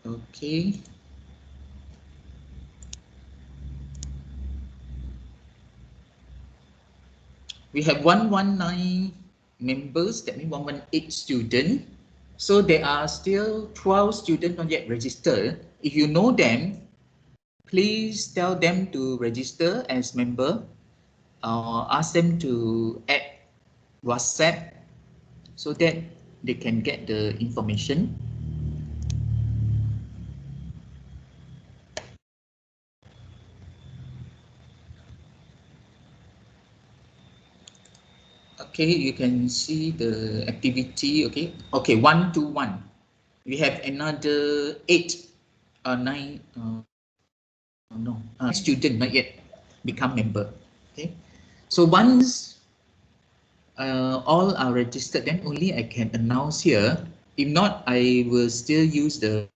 Okay. We have 119 members, that means 118 students. So there are still 12 students not yet registered. If you know them, please tell them to register as member or ask them to add WhatsApp so that they can get the information. Okay, you can see the activity. Okay, 1 to 1. We have another 8 or 9. No, student not yet become member. Okay, so once all are registered, then only I can announce here. If not, I will still use the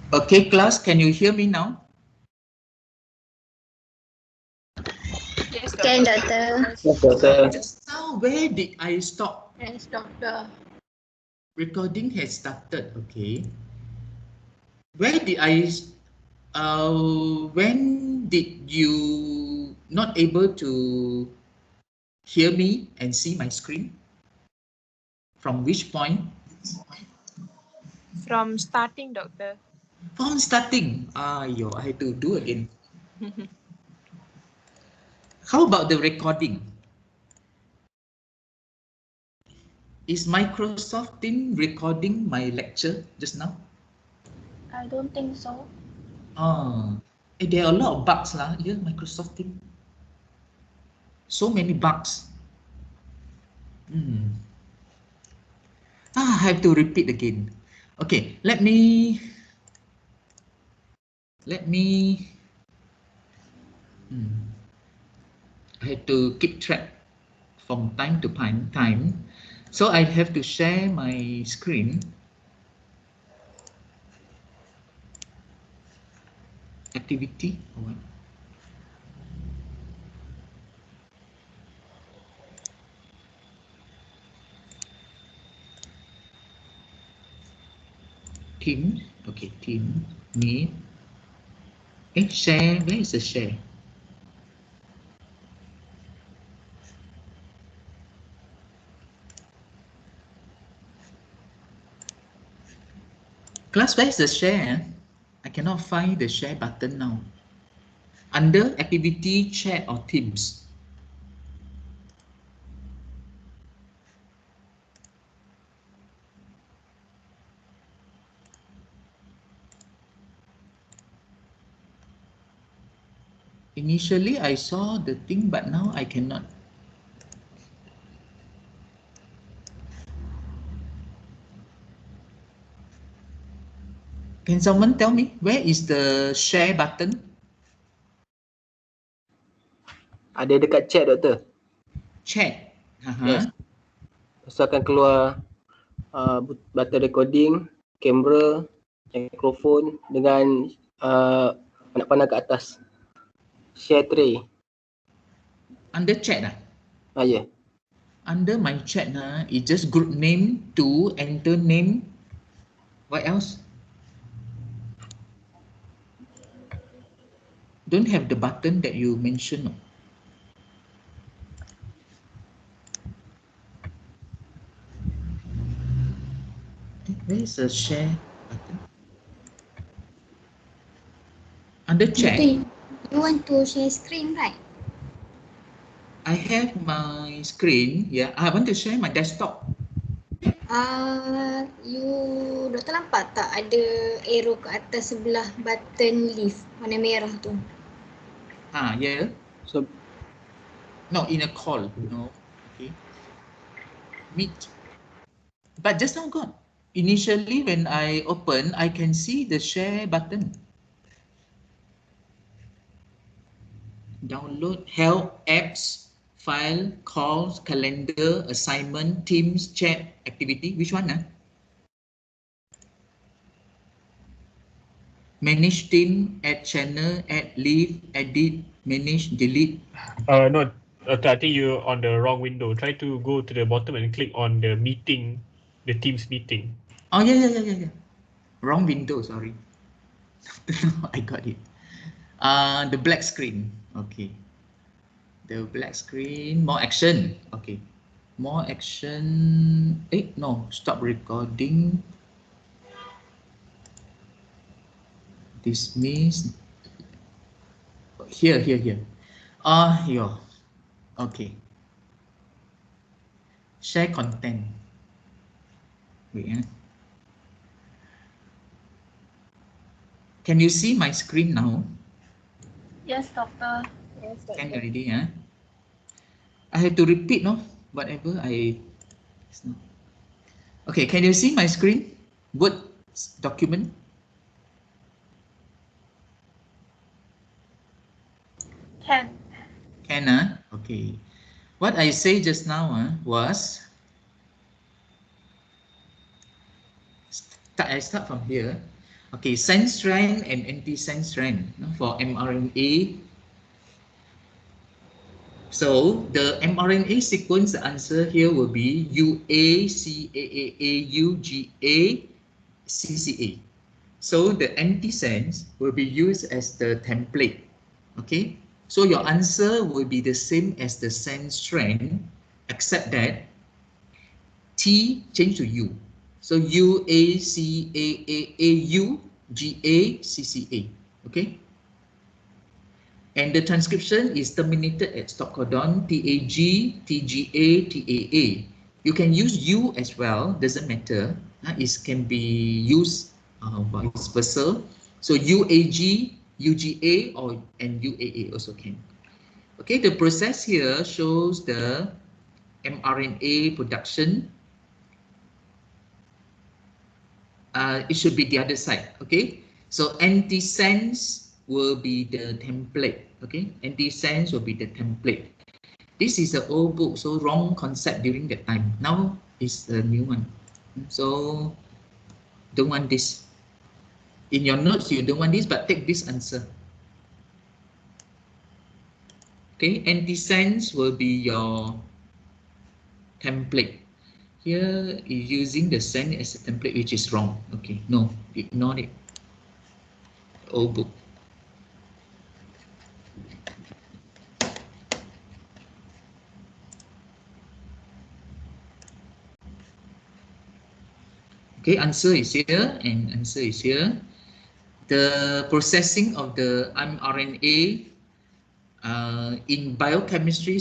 Okay, class, can you hear me now? Yes, Can, doctor. Doctor. Yes, doctor. Just now, where did I stop? Yes, doctor. Recording has started, okay. Where did when did you not able to hear me and see my screen? From which point? From starting, doctor. From starting. Yo, I had to do again. How about the recording? Is Microsoft Teams recording my lecture just now? I don't think so. There are a lot of bugs lah here, Microsoft Teams. So many bugs. I have to repeat again. Okay, let me I have to keep track from time to time. So I have to share my screen. Activity or what? Team. Okay, team. Meet. Share. Where is the share? Class, where is the share? I cannot find the share button now. Under activity, chat or Teams. Initially, I saw the thing, but now I cannot. Can someone tell me where is the share button? Ada dekat chat, doktor. Chat. Yes. Lepas tu akan keluar button recording, kamera, mikrofon dengan panah-panah ke atas. Share tray. Under chat. Ya. Under my chat, it just group name to enter name. What else? Don't have the button that you mentioned. No? Where is the share button? Under chat, You want to share screen, right? I have my screen. Yeah, I want to share my desktop. You Doktor nampak tak ada arrow ke atas sebelah button leave warna merah tu? Yeah. So, No, in a call. No. Okay. Meet. But just now got. Initially, when I open, I can see the share button. Download, help, apps, file, calls, calendar, assignment, Teams, chat, activity. Which one? Manage team, add channel, add leave, edit, manage, delete. No, I think you're on the wrong window. Try to go to the bottom and click on the meeting, the Teams meeting. Oh, yeah. Wrong window, sorry. I got it. The black screen. Okay. The black screen, more action. Okay. More action. No, stop recording. Dismiss. Here. Here. Okay. Share content. Wait. Can you see my screen now? Yes, doctor. Yes, Can doctor. already, I have to repeat, no? Whatever I... Okay, can you see my screen? Word document? Can. Can, okay. What I say just now was... I start from here. Okay, sense strand and anti-sense strand for mRNA. So the mRNA sequence, the answer here will be UACAAUGACCA. So the antisense will be used as the template. Okay, so your answer will be the same as the sense strand, except that T change to U. So UACAAAUGACCA. Okay. And the transcription is terminated at stop codon TAG, TGA, TAA. You can use U as well, doesn't matter. It can be used vice versa. So UAG, UGA, and UAA also can. Okay, the process here shows the mRNA production. It should be the other side. Okay, so antisense will be the template. Okay, antisense will be the template. This is an old book, so wrong concept during that time. Now it's a new one. So don't want this. In your notes, you don't want this, but take this answer. Okay, antisense will be your template. Here is using the sense as a template, which is wrong. Okay, no, ignore it. Old book. Okay, answer is here and answer is here. The processing of the mRNA in biochemistry,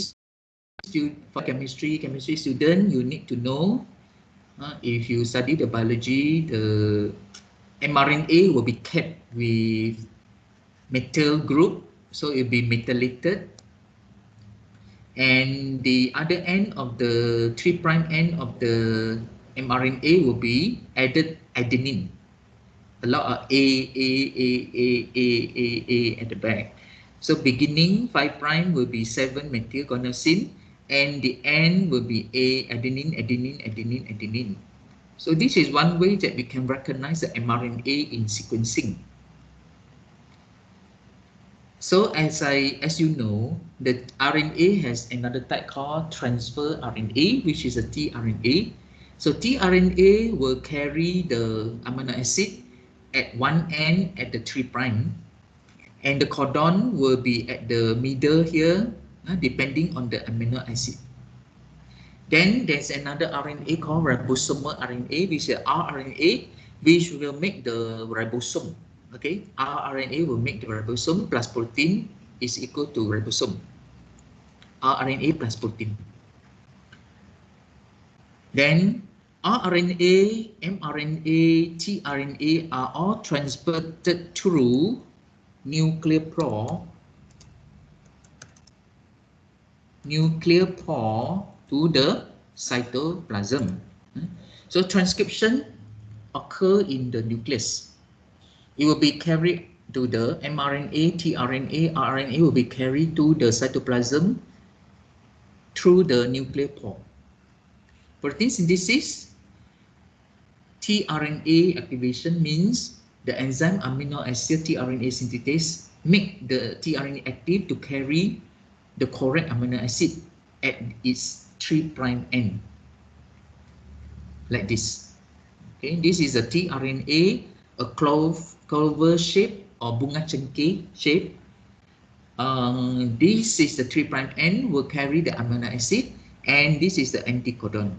for chemistry student, you need to know if you study the biology, the mRNA will be kept with methyl group, so it will be methylated, and the other end of the 3' end of the mRNA will be added adenine. A lot of A at the back. So beginning 5' will be 7-methylguanosine, and the end will be adenine, adenine, adenine, adenine. So this is one way that we can recognize the mRNA in sequencing. So as you know, the RNA has another type called transfer RNA, which is a tRNA. So tRNA will carry the amino acid at one end at the 3', and the codon will be at the middle here, depending on the amino acid. Then there's another RNA called ribosomal RNA, which is rRNA, which will make the ribosome. Okay, rRNA will make the ribosome plus protein is equal to ribosome. rRNA plus protein. Then rRNA, mRNA, tRNA are all transported through nuclear pore to the cytoplasm. So transcription occur in the nucleus. It will be carried to the mRNA, tRNA, rRNA will be carried to the cytoplasm through the nuclear pore. Protein synthesis, tRNA activation means the enzyme amino acid tRNA synthetase make the tRNA active to carry the correct amino acid at its 3' end, like this. Okay, this is a tRNA, a clover shape or bunga cengkeh shape. This is the 3' end will carry the amino acid, and this is the anticodon.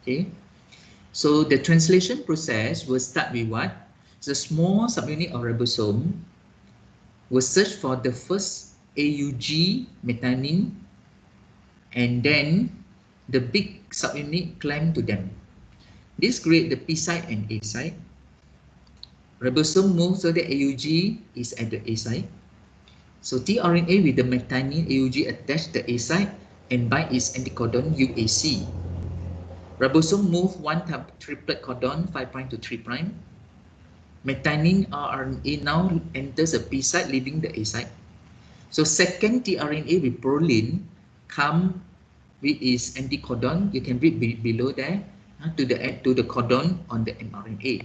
Okay, so the translation process will start with what? The small subunit of ribosome will search for the first AUG methionine, and then the big subunit climb to them. This create the P site and A site. Ribosome moves so the AUG is at the A site. So tRNA with the methionine AUG attached the A site and bind its anticodon UAC. Ribosome move one triplet codon 5' to 3'. Methionine rRNA now enters the P site, leaving the A site. So second tRNA with proline come with its anticodon. You can read below there to the codon on the mRNA.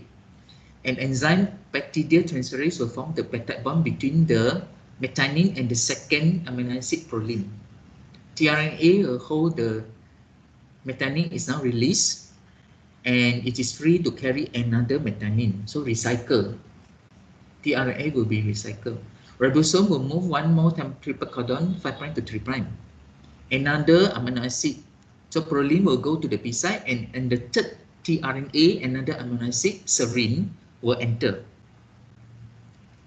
An enzyme peptidyl transferase will form the peptide bond between the methionine and the second amino acid proline. tRNA will hold the methionine is now released and it is free to carry another methionine. So recycle. tRNA will be recycled. Ribosome will move one more triple codon 5' to 3'. Another amino acid. So proline will go to the P site and the third tRNA, another amino acid, serine, will enter.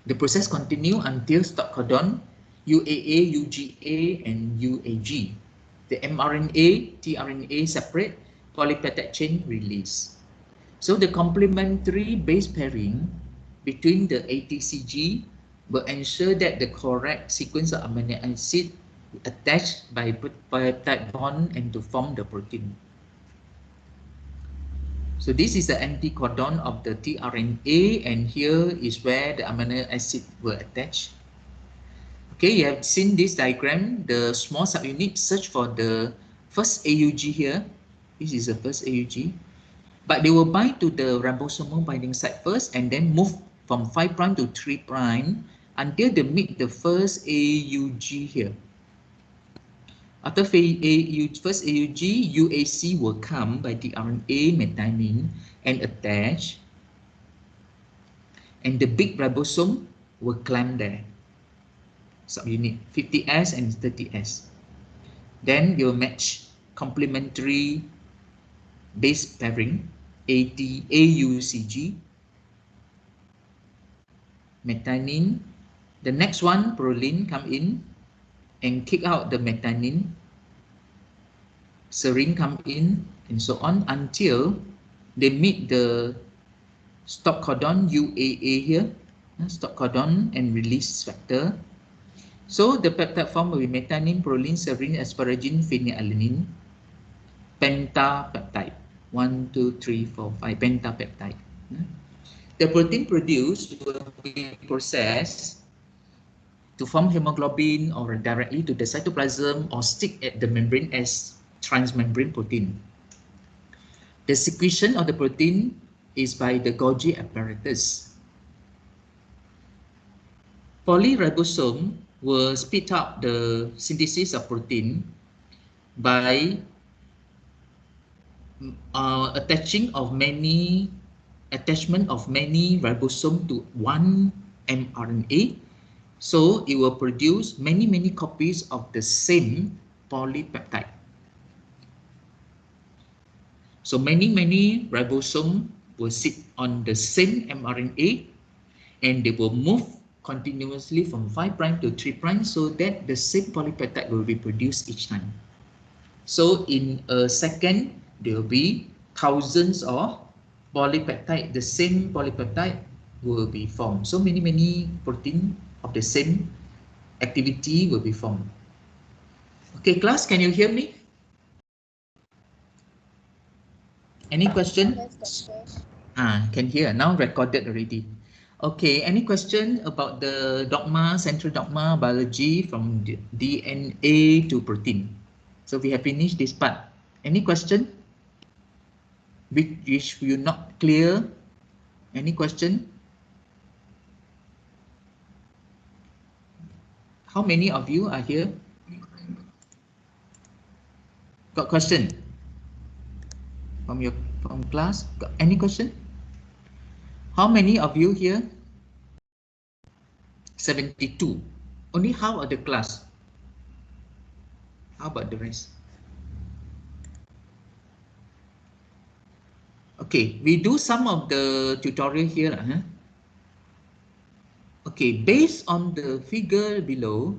The process continue until stop codon UAA, UGA, and UAG. The mRNA, tRNA separate, polypeptide chain release. So the complementary base pairing between the ATCG will ensure that the correct sequence of amino acid attached by peptide bond and to form the protein. So this is the anticodon of the tRNA, and here is where the amino acid will attach. Okay, you have seen this diagram. The small subunit search for the first AUG here. This is the first AUG. But they will bind to the ribosomal binding site first and then move from 5' to 3' until they meet the first AUG here. After first AUG, UAC will come by the RNA methionine and attach, and the big ribosome will climb there. Subunit 50S and 30S. Then you'll match complementary base pairing AUCG, methionine. The next one, proline, come in and kick out the methionine. Serine come in and so on until they meet the stop codon UAA here, stop codon and release factor. So the peptide form will be methionine, proline, serine, asparagine, phenylalanine, pentapeptide. 1, 2, 3, 4, 5, pentapeptide. The protein produced will be processed to form hemoglobin or directly to the cytoplasm or stick at the membrane as transmembrane protein. The secretion of the protein is by the Golgi apparatus. Polyribosome will speed up the synthesis of protein by attachment of many ribosome to one mRNA. So it will produce many copies of the same polypeptide. So many ribosome will sit on the same mRNA and they will move continuously from 5' to 3' so that the same polypeptide will be produced each time. So in a second, there will be thousands of polypeptide. The same polypeptide will be formed. So many protein of the same activity will be formed. Okay, class, can you hear me? Any question? Can hear. Now recorded already. Okay, any question about the dogma, central dogma, biology from DNA to protein? So we have finished this part. Any question? Which you're not clear? Any question? How many of you are here? Got question? From class? Got any question? How many of you here? 72. Only how are the class? How about the rest? Okay, we do some of the tutorial here. Okay, based on the figure below,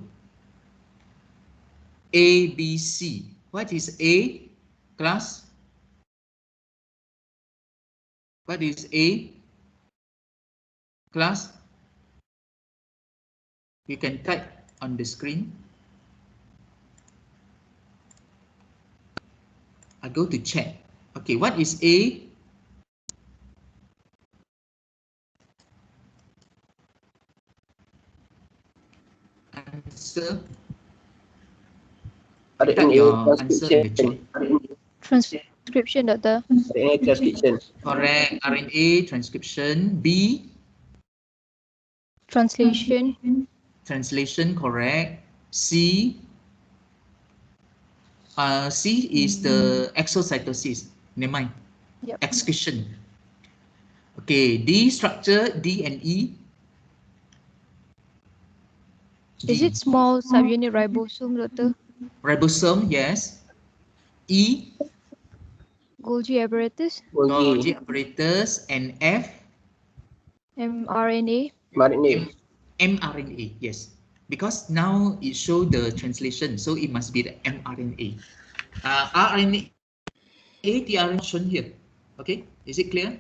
A, B, C. What is A, class? What is A, class? You can type on the screen. I go to chat. Okay, what is A? Answer. Ada Type in your A answer in the chat. transcription. Transcription, Doctor. RNA transcription. Correct. RNA transcription. B. Translation. Translation. Correct. C. C is the exocytosis. Never mind. Yep. Excretion. Okay. D structure. D and E. Is D. it small subunit ribosome, Doctor? Ribosome. Yes. E. Golgi apparatus. Golgi Golgi. apparatus. And F. mRNA. RNA. mRNA. Yes. Because now it show the translation, so it must be the mRNA. RNA, tRNA shown here. Okay, is it clear?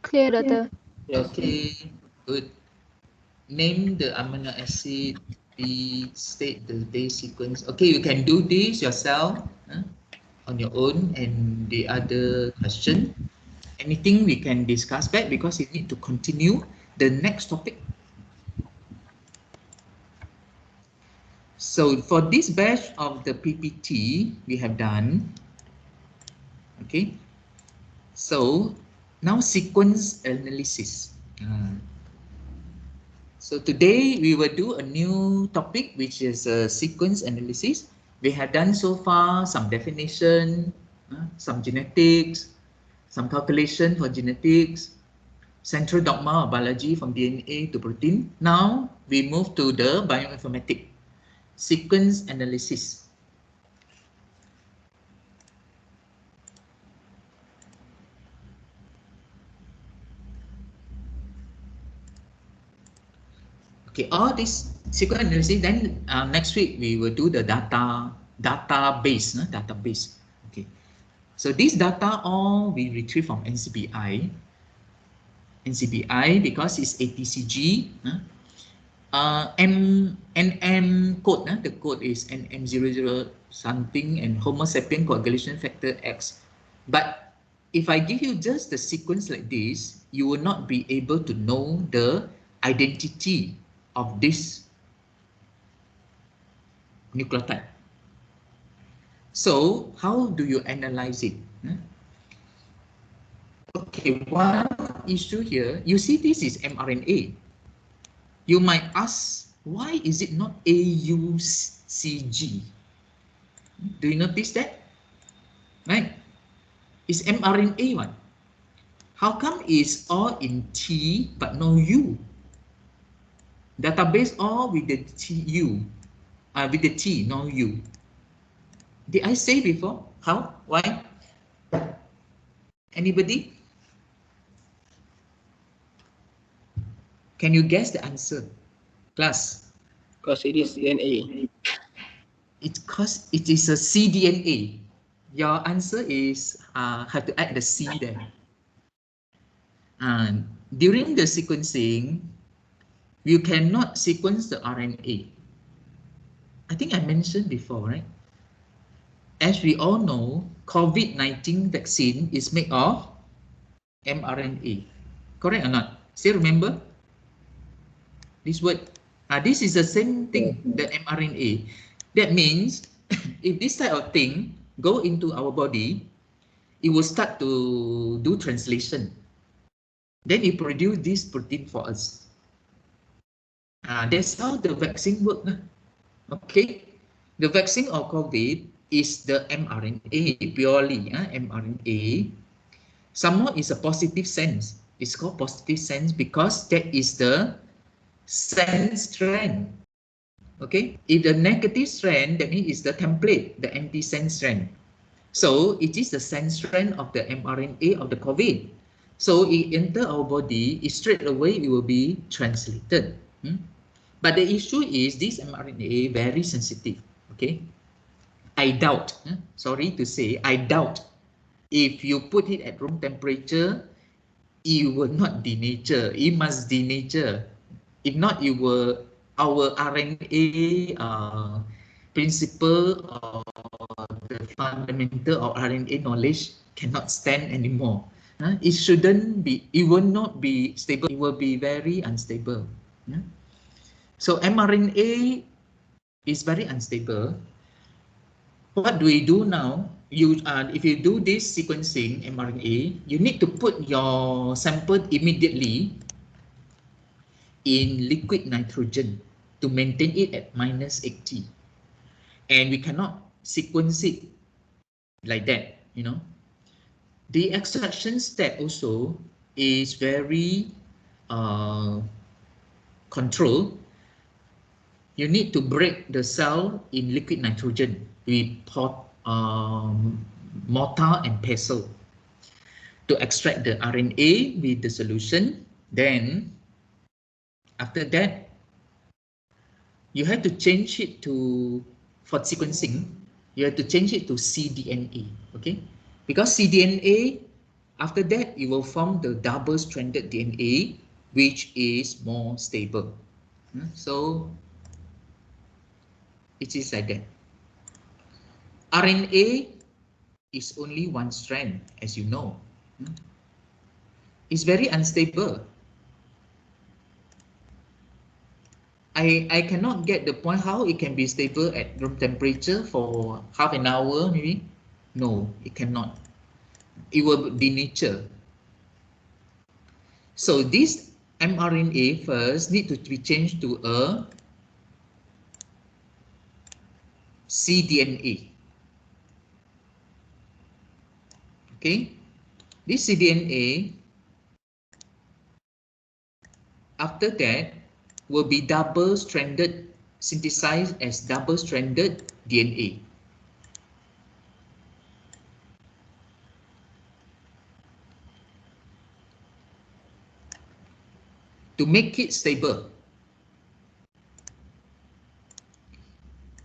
Clear, Doctor. Yes. Okay, good. Name the amino acid. State the day sequence. Okay, you can do this yourself on your own. And the other question, anything we can discuss back because you need to continue the next topic. So for this batch of the PPT we have done, okay. So now sequence analysis. So today we will do a new topic, which is sequence analysis. We have done so far some definition, some genetics, some calculation for genetics, central dogma of biology from DNA to protein. Now we move to the bioinformatics, sequence analysis. Okay, all this sequence analysis. Then next week we will do the database. Okay, so this data all we retrieve from NCBI because it's ATCG. NM code. The code is NM00 something and Homo sapien coagulation factor X. But if I give you just the sequence like this, you will not be able to know the identity of this nucleotide. So how do you analyze it? Okay, one issue here, you see this is mRNA. You might ask, why is it not AUCG? Do you notice that? Right? It's mRNA one. How come it's all in T but no U? Database all with the TU, with the T, no U. Did I say before? How? Why? Anybody? Can you guess the answer? Class. Because it is DNA. It's because it is a cDNA. Your answer is have to add the C there. During the sequencing, you cannot sequence the RNA. I think I mentioned before, right? As we all know, COVID-19 vaccine is made of mRNA. Correct or not? Still remember this word? This is the same thing, the mRNA. That means if this type of thing go into our body, it will start to do translation. Then it produce this protein for us. That's how the vaccine works. Okay, the vaccine of COVID is the mRNA, purely mRNA. Some more is a positive sense. It's called positive sense because that is the sense strand. Okay, if the negative strand, that means it's the template, the anti-sense strand. So it is the sense strand of the mRNA of the COVID. So it enter our body, straight away it will be translated. But the issue is this mRNA very sensitive. Okay, I doubt. Sorry to say, I doubt if you put it at room temperature, it will not denature. It must denature. If not, it will. Our RNA principle or the fundamental of RNA knowledge cannot stand anymore. It shouldn't be, it will not be stable, it will be very unstable. So mRNA is very unstable. what do we do now? If you do this sequencing mRNA, you need to put your sample immediately in liquid nitrogen to maintain it at -80. And we cannot sequence it like that, you know. The extraction step also is very controlled. You need to break the cell in liquid nitrogen with mortar and pestle to extract the RNA with the solution. Then after that, you have to change it to, for sequencing, you have to change it to cDNA, okay? Because cDNA, after that, you will form the double-stranded DNA, which is more stable. So it is like that. RNA is only one strand, as you know. It's very unstable. I cannot get the point how it can be stable at room temperature for half an hour, maybe. No, it cannot. It will denature. So this mRNA first need to be changed to a cDNA. Okay, this cDNA, after that, will be double-stranded, synthesized as double-stranded DNA. To make it stable.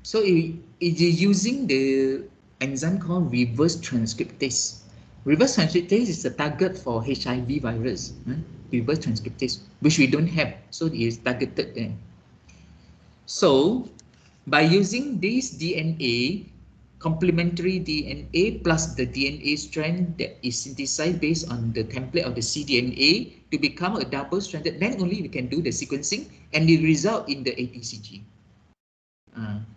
So it is using the enzyme called reverse transcriptase. Reverse transcriptase is the target for HIV virus, reverse transcriptase, which we don't have, so it is targeted there. So by using this DNA, complementary DNA plus the DNA strand that is synthesized based on the template of the cDNA to become a double-stranded, then only we can do the sequencing and it result in the ATCG.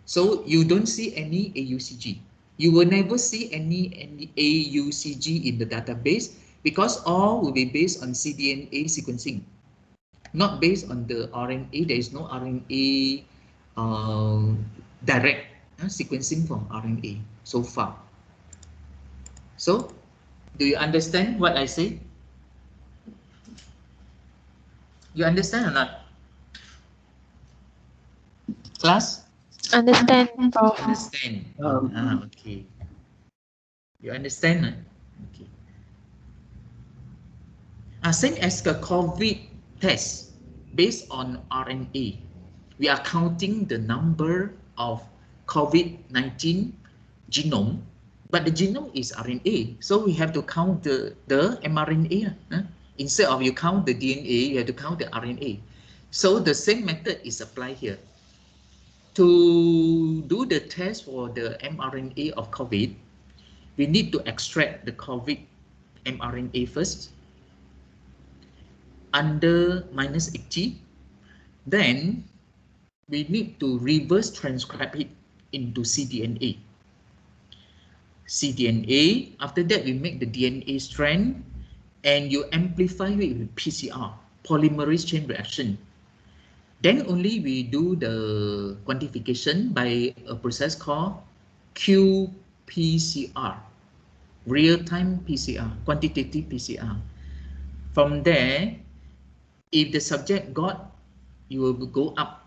So you don't see any AUCG. You will never see any AUCG in the database because all will be based on cDNA sequencing, not based on the RNA. There is no RNA direct sequencing from RNA so far. So, do you understand what I say? You understand or not? Class? Understand, Prof. Understand. Okay. You understand? Okay. Same as the COVID test based on RNA. We are counting the number of COVID-19 genome, but the genome is RNA. So we have to count the mRNA. Instead of you count the DNA, you have to count the RNA. So the same method is applied here. To do the test for the mRNA of COVID, we need to extract the COVID mRNA first under -80. Then we need to reverse transcribe it into cDNA. cDNA, after that we make the DNA strand and you amplify it with PCR, polymerase chain reaction. Then only we do the quantification by a process called qPCR, real-time PCR, quantitative PCR. From there, if the subject got, you will go up.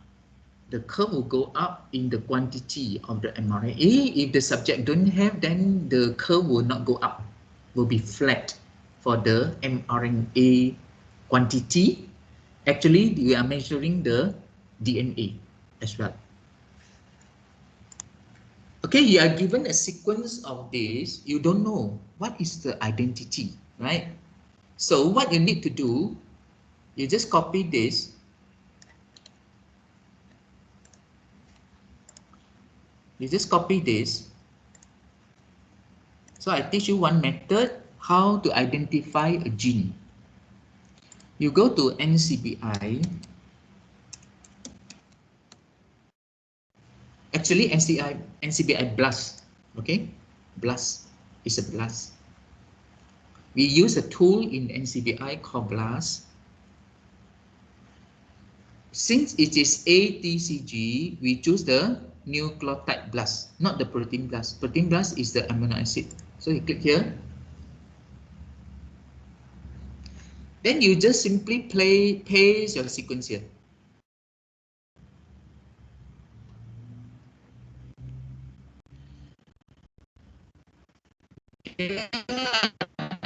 The curve will go up in the quantity of the mRNA. If the subject don't have, then the curve will not go up, will be flat for the mRNA quantity. Actually, we are measuring the DNA as well. Okay, you are given a sequence of this, you don't know what is the identity, right? So what you need to do, you just copy this. You just copy this. So I teach you one method how to identify a gene. You go to NCBI. Actually, NCBI BLAST. Okay, BLAST is a BLAST. We use a tool in NCBI called BLAST. Since it is ATCG, we choose the nucleotide BLAST, not the protein BLAST. Protein BLAST is the amino acid. So you click here. Then you just simply paste your sequence here.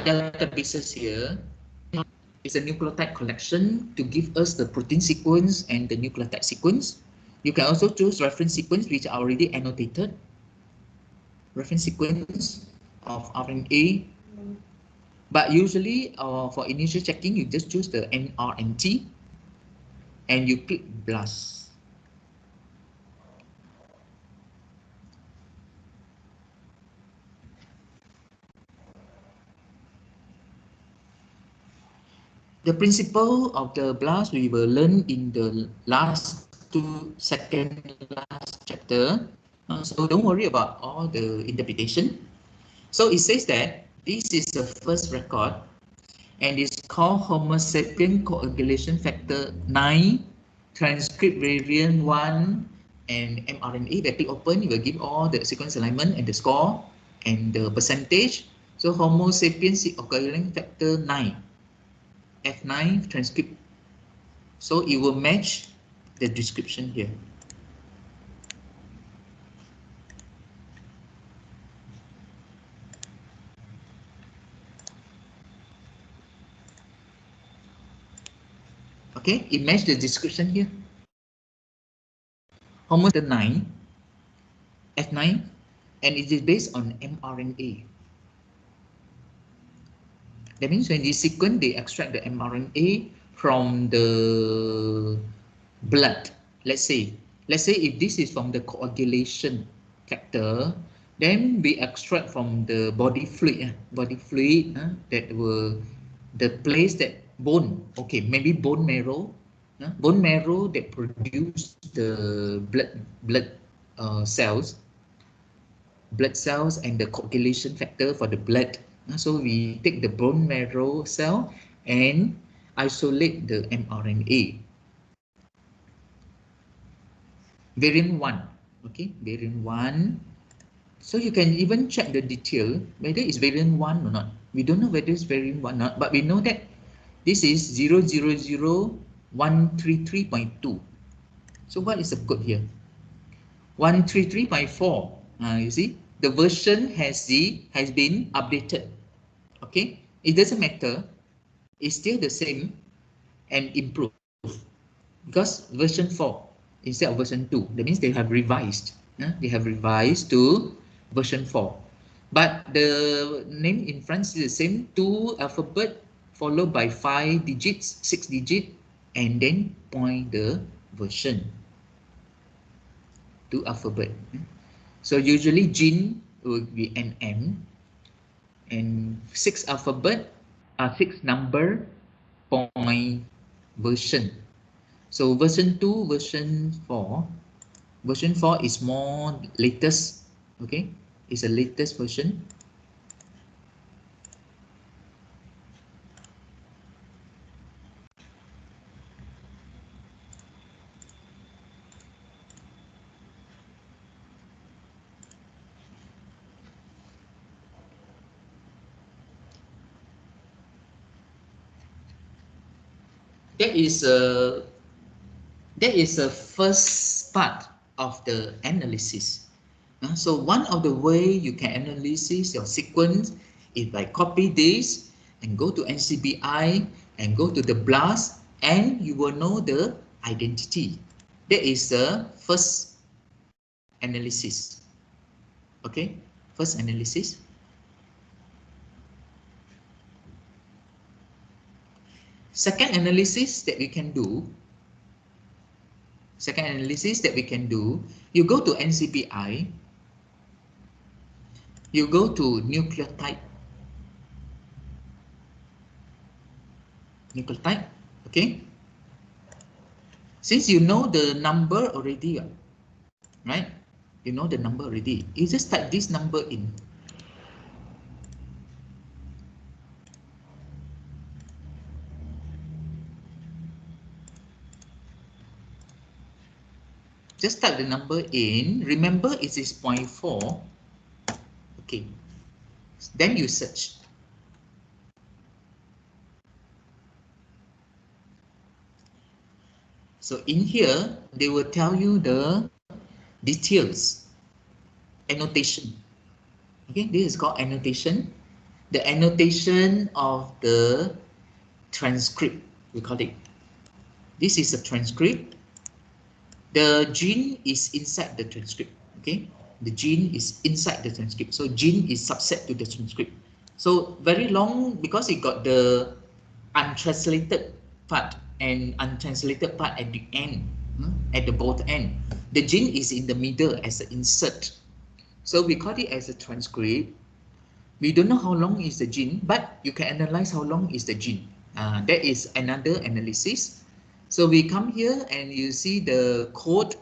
Databases here is a nucleotide collection to give us the protein sequence and the nucleotide sequence. You can also choose reference sequence, which are already annotated. Reference sequence of RNA. But usually for initial checking, you just choose the NRNT and you click BLAST. The principle of the BLAST we will learn in the second last chapter. So don't worry about all the interpretation. So it says that this is the first record and it's called Homo sapien coagulation factor 9, transcript variant 1, and mRNA. That click open, you will give all the sequence alignment and the score and the percentage. So Homo sapien coagulation factor 9, F9 transcript. So it will match the description here. Okay, it matches the description here. Homo 9, F9, and it is based on mRNA. That means when they sequence, they extract the mRNA from the blood. Let's say if this is from the coagulation factor, then we extract from the body fluid, that were the place that bone. Okay, maybe bone marrow, bone marrow that produce the cells, blood cells, and the coagulation factor for the blood. So we take the bone marrow cell and isolate the mRNA. Variant 1, okay, variant 1. So you can even check the detail whether it's variant 1 or not. We don't know whether it's variant 1 or not, but we know that this is 0000133.2. So what is the code here? 133.4. You see, the version has been updated. Okay, it doesn't matter. It's still the same and improved because version 4 instead of version 2. That means they have revised. They have revised to version 4. But the name in front is the same, 2 alphabet followed by 5 digits, 6 digit, and then point the version. 2 alphabet. So usually gene will be NM, and 6 alphabet, 6 number, point version. So version 2, version 4. Version 4 is more latest. Okay, it's a latest version. That is a first part of the analysis. So one of the way you can analyze your sequence is by copy this and go to NCBI and go to the BLAST, and you will know the identity. That is the first analysis. Okay, first analysis. Second analysis that we can do, you go to NCBI, you go to nucleotide, okay? Since you know the number already, right? You know the number already. You just type this number in. Just type the number in. Remember it is 0.4. Okay. Then you search. So in here, they will tell you the details, annotation. Okay, this is called annotation. The annotation of the transcript, we call it. This is a transcript. The gene is inside the transcript. Okay, the gene is inside the transcript. So gene is subset to the transcript. So very long because it got the untranslated part and untranslated part at the end, at the both end. The gene is in the middle as an insert. So we call it as a transcript. We don't know how long is the gene, but you can analyze how long is the gene. That is another analysis. So we come here and you see the code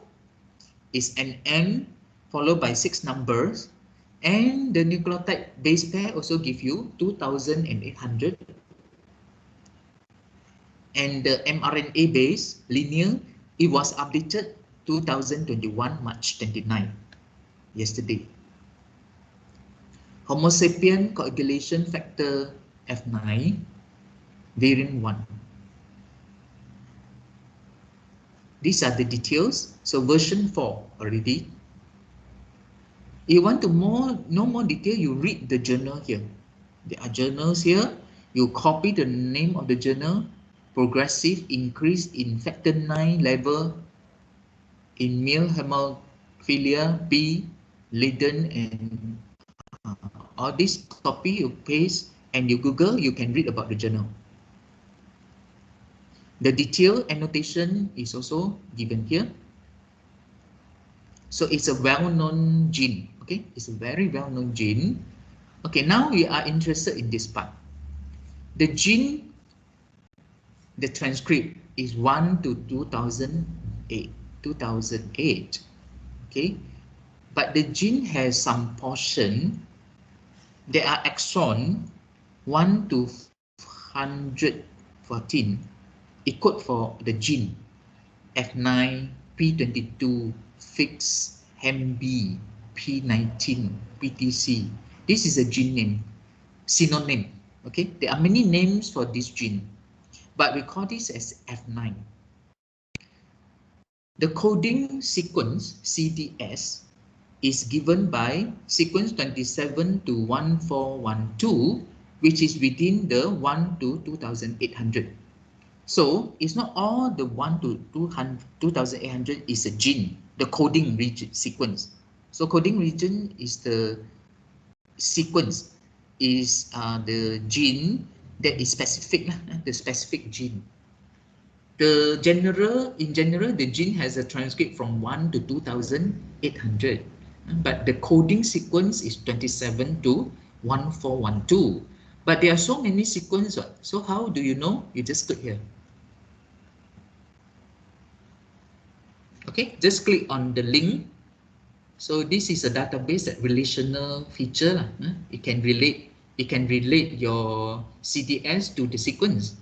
is an M followed by 6 numbers, and the nucleotide base pair also give you 2800, and the mRNA base linear, it was updated 2021 March 29, yesterday. Homo sapien coagulation factor F9 variant 1. These are the details. So version 4 already. You want to know more detail, you read the journal here. There are journals here. You copy the name of the journal. Progressive increase in factor 9 level in male hemophilia B, Leiden, and all this copy, you paste, and you Google, you can read about the journal. The detailed annotation is also given here. So it's a well-known gene, okay? It's a very well-known gene. Okay, now we are interested in this part. The gene, the transcript is 1 to 2008, okay? But the gene has some portion. There are exon 1 to 114, it code for the gene F9, P22, FIX, HEMB, P19, PTC. This is a gene name, synonym. Okay, there are many names for this gene, but we call this as F9. The coding sequence, CDS, is given by sequence 27 to 1412, which is within the 1 to 2800. So it's not all the 1 to 2800 is a gene, the coding region sequence. So coding region is the sequence, is the gene that is specific, the specific gene. In general, the gene has a transcript from 1 to 2800, but the coding sequence is 27 to 1412. But there are so many sequences. So how do you know? You just click here. Okay, just click on the link. So this is a database that relational feature. It can relate your CDS to the sequence.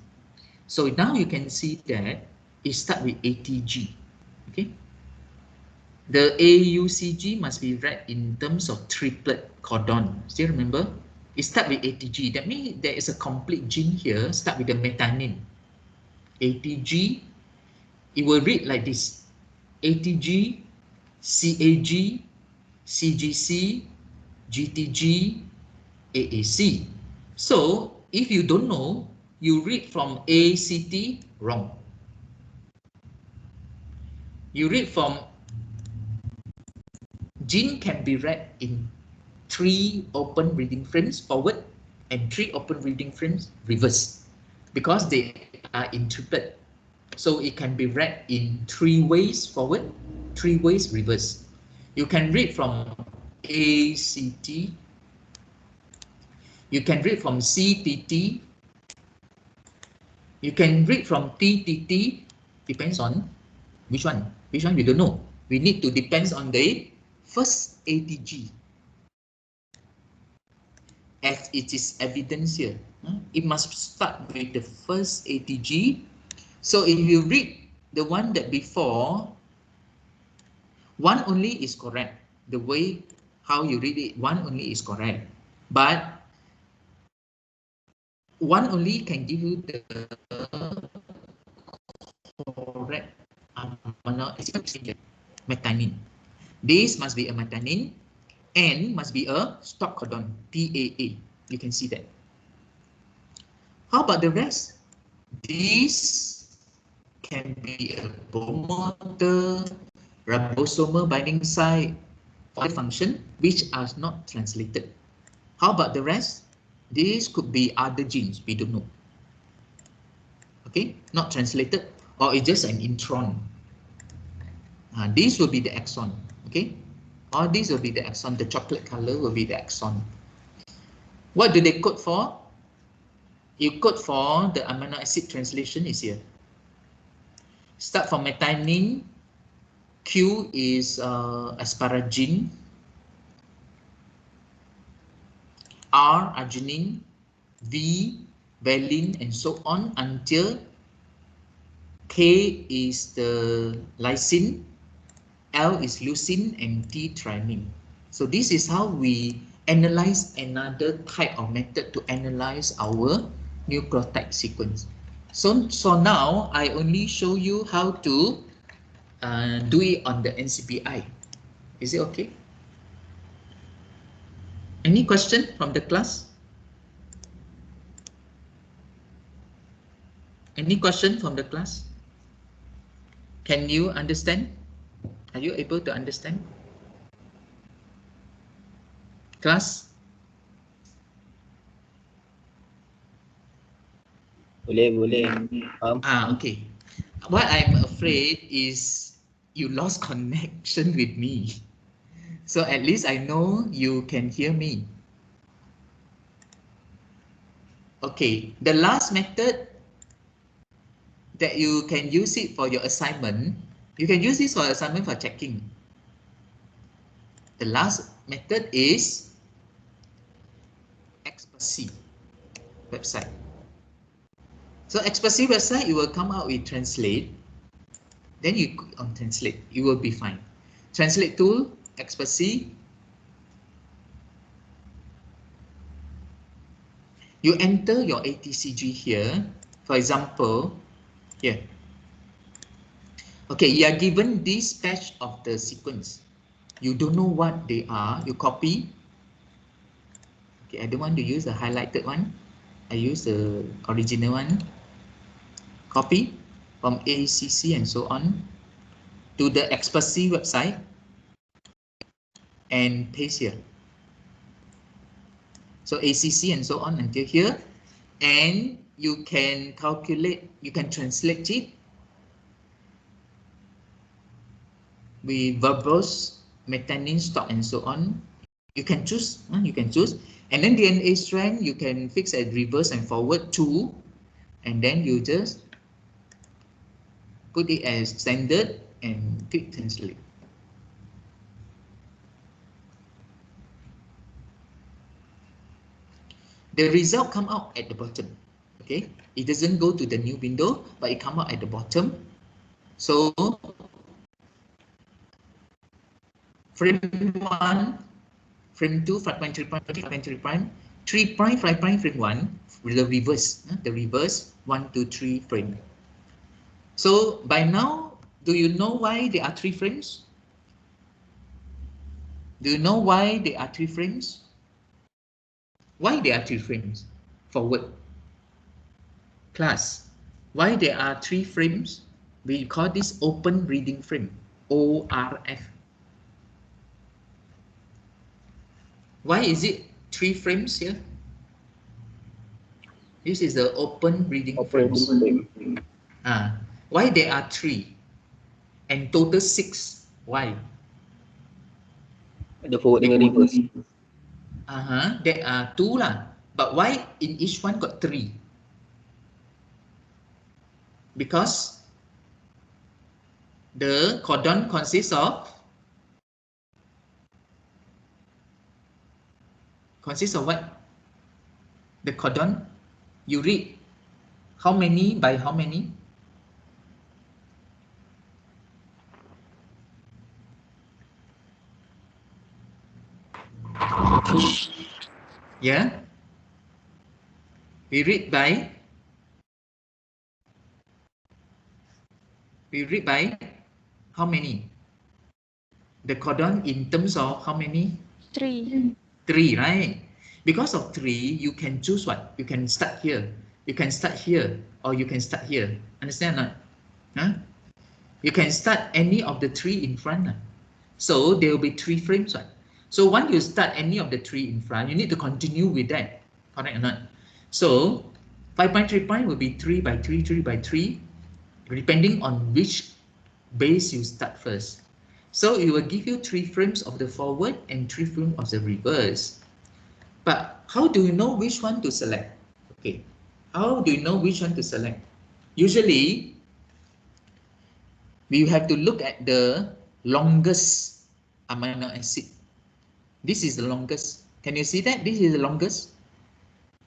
So now you can see that it starts with ATG. Okay. The AUCG must be read in terms of triplet codon. Still remember? It starts with ATG. That means there is a complete gene here. Start with the methionine. ATG. It will read like this: ATG, CAG, CGC, GTG, AAC. So if you don't know, you read from ACT, wrong. You read from gene can be read in 3 open reading frames forward and 3 open reading frames reverse, because they are in triplet. So it can be read in 3 ways forward, 3 ways reverse. You can read from ACT, you can read from CTT, you can read from TTT, depends on which one we don't know. We need to depends on the first ATG, as it is evidence here. It must start with the first ATG. So if you read the one that before, one only is correct. The way how you read it, one only is correct. But one only can give you the correct amino acid methionine. This must be a methionine and must be a stop codon, TAA. You can see that. How about the rest? This can be a bone motor, ribosomal binding site, or function which are not translated. How about the rest? These could be other genes, we don't know. Okay, not translated, or it's just an intron. This will be the exon. Okay, all these will be the exon. The chocolate color will be the exon. What do they code for? You code for the amino acid translation is here. Start from methionine. Q is asparagine. R arginine. V valine, and so on until K is the lysine, L is leucine, and T thymine. So this is how we analyze another type of method to analyze our nucleotide sequence. So now I only show you how to do it on the NCBI. Is it okay? Any question from the class? Any question from the class? Can you understand? Are you able to understand? Class? Boleh. Okay. What I'm afraid is you lost connection with me. So at least I know you can hear me. Okay, the last method that you can use it for your assignment, you can use this for assignment for checking. The last method is Expercy website. So Expercy website, you will come out with translate. Then you click on translate, you will be fine. Translate tool, Expercy. You enter your ATCG here. For example, here. Okay, you are given this patch of the sequence. You don't know what they are. You copy. Okay, I don't want to use the highlighted one. I use the original one. Copy from ACC and so on to the Expercy website and paste here. So ACC and so on until here, and you can calculate, you can translate it with verbose, methionine stop and so on. You can choose, and then DNA strand you can fix at reverse and forward 2, and then you just put it as standard and click translate. The result come out at the bottom. Okay, it doesn't go to the new window, but it come out at the bottom. So frame 1, frame 2, 5.3 prime, 5.3 prime, 3 prime, 5 prime, frame 1, with the reverse 1, 2, 3 frame. So by now, do you know why there are 3 frames? Do you know why there are 3 frames? Why there are 3 frames? Forward. Class, why there are 3 frames? We call this open reading frame, ORF. Why is it 3 frames here? This is the open reading frames. Why there are 3 and total 6? Why? Ada forward dengan reverse. There are 2 lah. But why in each one got 3? Because the codon consists of consists of what? The codon. You read how many by how many? Yeah. We read by how many? The codon in terms of how many? 3. 3, right? Because of 3, you can choose what? You can start here. You can start here, or you can start here. Understand or not? Huh? You can start any of the 3 in front. So there will be 3 frames. Right? So once you start any of the 3 in front, you need to continue with that. Correct or not? So 5.3 will be 3 by 3, 3 by 3, depending on which base you start first. So it will give you 3 frames of the forward and 3 frames of the reverse. But how do you know which one to select? Okay, how do you know which one to select? Usually, we have to look at the longest amino acid. This is the longest. Can you see that? This is the longest.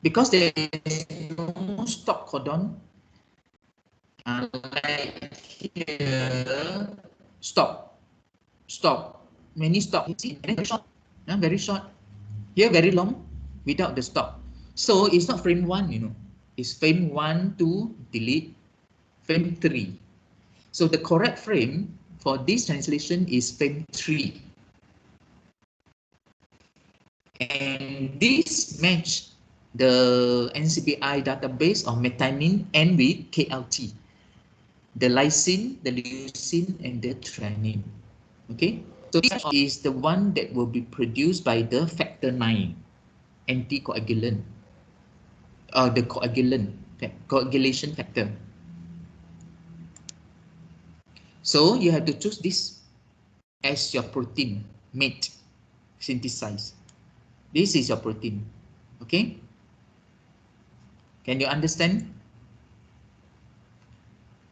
Because there is no stop codon. Like here, stop. Many stop. See, very short. Very short. Here, very long, without the stop. So it's not frame 1, It's frame 1, 2, delete, frame 3. So the correct frame for this translation is frame 3. And this match the NCBI database of methionine and with KLT. The lysine, the leucine, and the threonine. Okay, so this is the one that will be produced by the factor 9 anticoagulant, the coagulation factor. So you have to choose this as your protein made, synthesized. This is your protein. Okay, can you understand?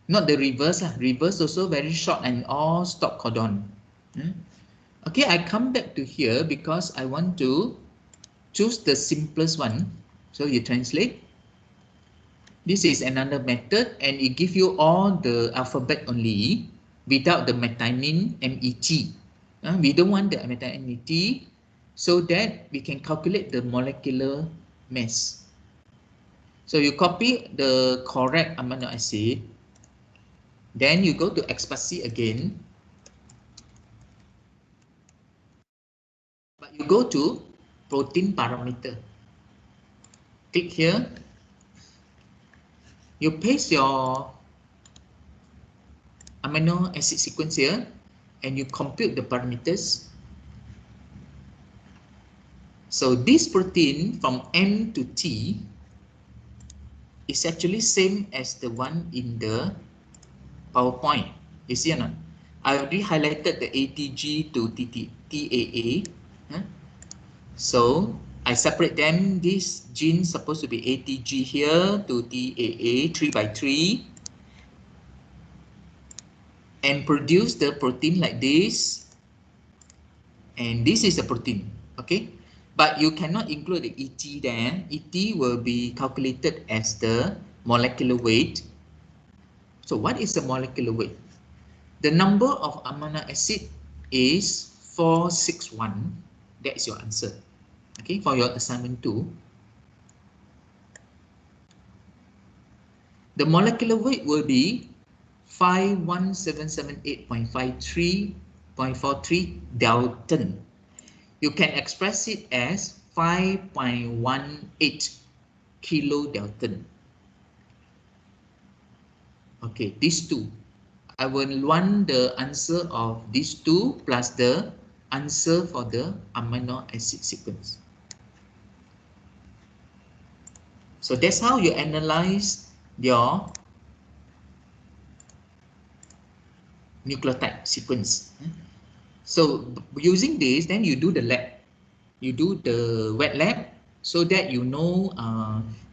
Not the reverse. Reverse also very short and all stop codon. Okay, I come back to here because I want to choose the simplest one. So you translate. This is another method and it gives you all the alphabet only without the methionine MET. We don't want the methionine MET so that we can calculate the molecular mass. So you copy the correct amino acid, then you go to XPath again, but you go to protein parameter. Click here. You paste your amino acid sequence here and you compute the parameters. So this protein from M to T is actually same as the one in the PowerPoint. You see or not? I already highlighted the ATG to TAA. So I separate them. This gene supposed to be ATG here to TAA 3 by 3 and produce the protein like this. And this is a protein. Okay. But you cannot include the ET there. ET will be calculated as the molecular weight. So what is the molecular weight? The number of amino acid is 461. That is your answer. Okay, for your assignment 2. The molecular weight will be 51778.43 Dalton. You can express it as 5.18 kilodalton. Okay, these two. I will want the answer of these two plus the answer for the amino acid sequence. So that's how you analyze your nucleotide sequence. So using this, then you do the lab. You do the wet lab so that you know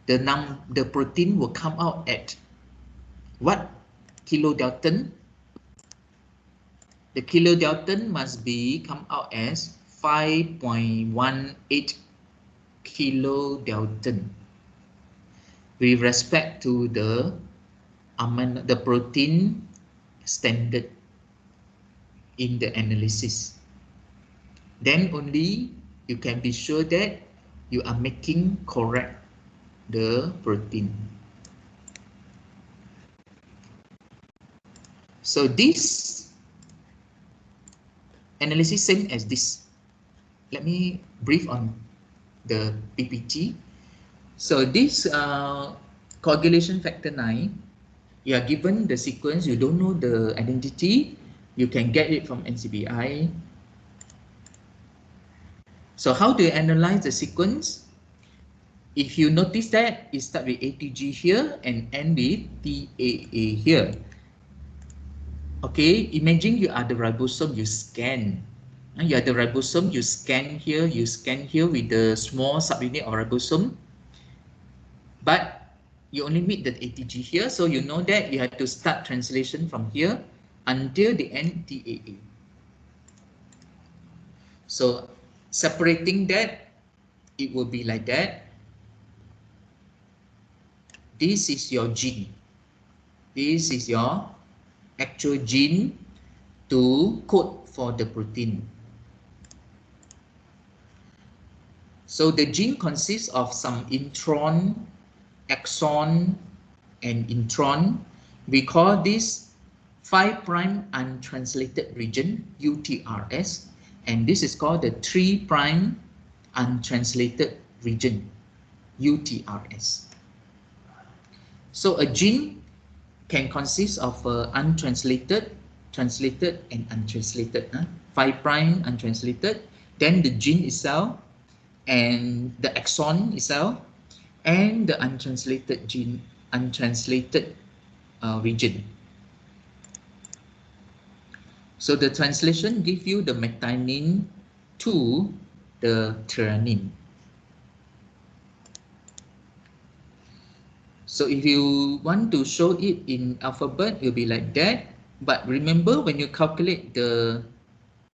the protein will come out at what kilodalton. The kilodalton must be come out as 5.18 kilodalton with respect to the protein standard in the analysis. Then only you can be sure that you are making correct the protein. So this analysis same as this. Let me brief on the PPT. So this coagulation factor 9, you are given the sequence, you don't know the identity, you can get it from NCBI. So how do you analyze the sequence? If you notice that it starts with ATG here and end with TAA here. Okay, imagine you are the ribosome, you scan. You are the ribosome, you scan here with the small subunit of ribosome. But you only meet the ATG here, so you know that you have to start translation from here until the end TAA. So separating that, it will be like that. This is your gene. This is your actual gene to code for the protein. So the gene consists of some intron, exon, and intron. We call this 5' untranslated region, UTRS, and this is called the 3' untranslated region, UTRS. So a gene can consist of untranslated, translated, and untranslated. 5' untranslated, then the gene itself, and the exon itself, and the untranslated gene, untranslated region. So the translation gives you the methionine to the threonine. So if you want to show it in alphabet, it will be like that. But remember, when you calculate the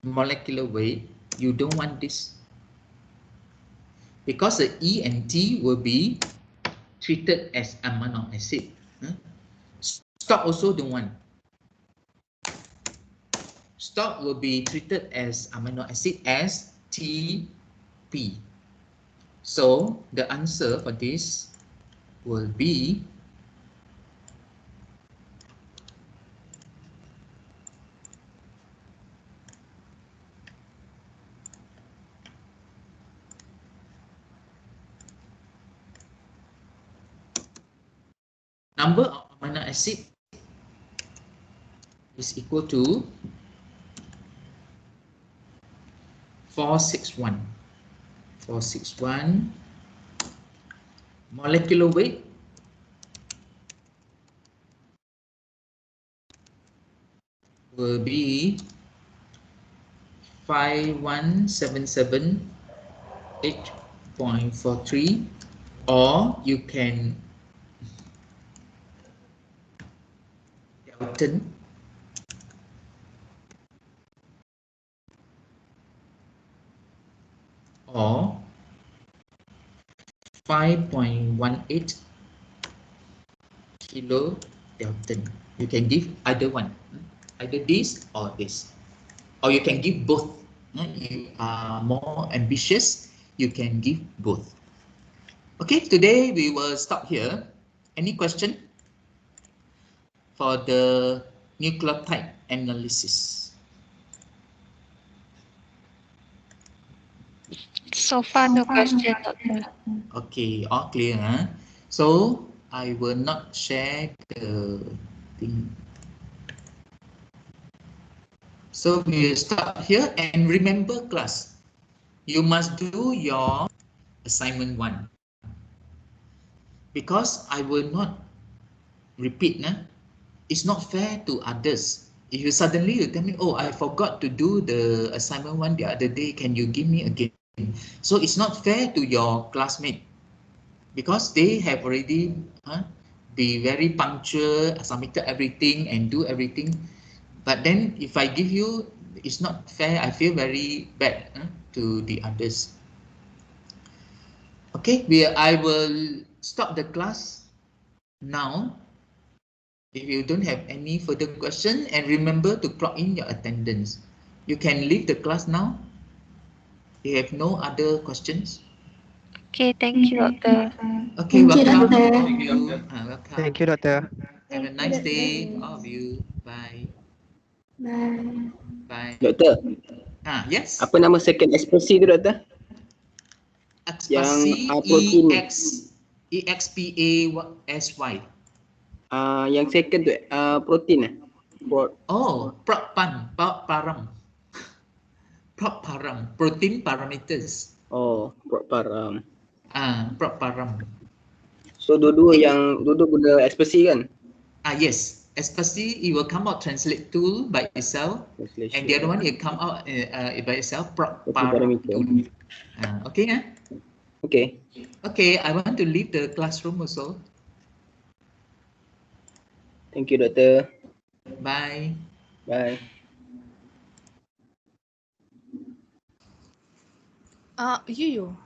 molecular weight, you don't want this, because the E and T will be treated as amino acid. Stop also don't want. Stop will be treated as amino acid as TP. So the answer for this will be number of amino acid is equal to 461. 461. Molecular weight will be 5177.43, or you can Dalton or 5.18 kilo Dalton. You can give either one, either this or this, or you can give both. You are more ambitious, you can give both. Okay, today we will stop here. Any question for the nucleotide analysis? So far, no question, Doctor. Okay, all clear, huh? So I will not share the thing. So we will stop here, and remember class, you must do your assignment 1, because I will not repeat. It's not fair to others. If you suddenly you tell me, oh, I forgot to do the assignment 1 the other day, can you give me again? So it's not fair to your classmate, because they have already be very punctual, submitted everything and do everything. But then if I give you, it's not fair. I feel very bad to the others. Okay, I will stop the class now. If you don't have any further question, and remember to clock in your attendance. You can leave the class now. You have no other questions. Okay, thank you, Doctor. Okay, Thank you, welcome Doctor. all of you. Welcome. Thank you, Doctor. Have a Thank you, nice day, Doctor. all of you. Bye. Bye. Bye. Doktor, Yes. apa nama second ekspresi tu doktor? Expasy, protein ni. EXPASY. Yang second tu protein eh? Oh, param. Protein parameters. Param. Param. So dua-dua guna ekspresi kan? Yes, especially it will come out translate tool by itself, and the other one will come out by itself param parameter. tool. Okay, Okay. Okay, I want to leave the classroom also. Thank you, Doktor. Bye. Bye. You.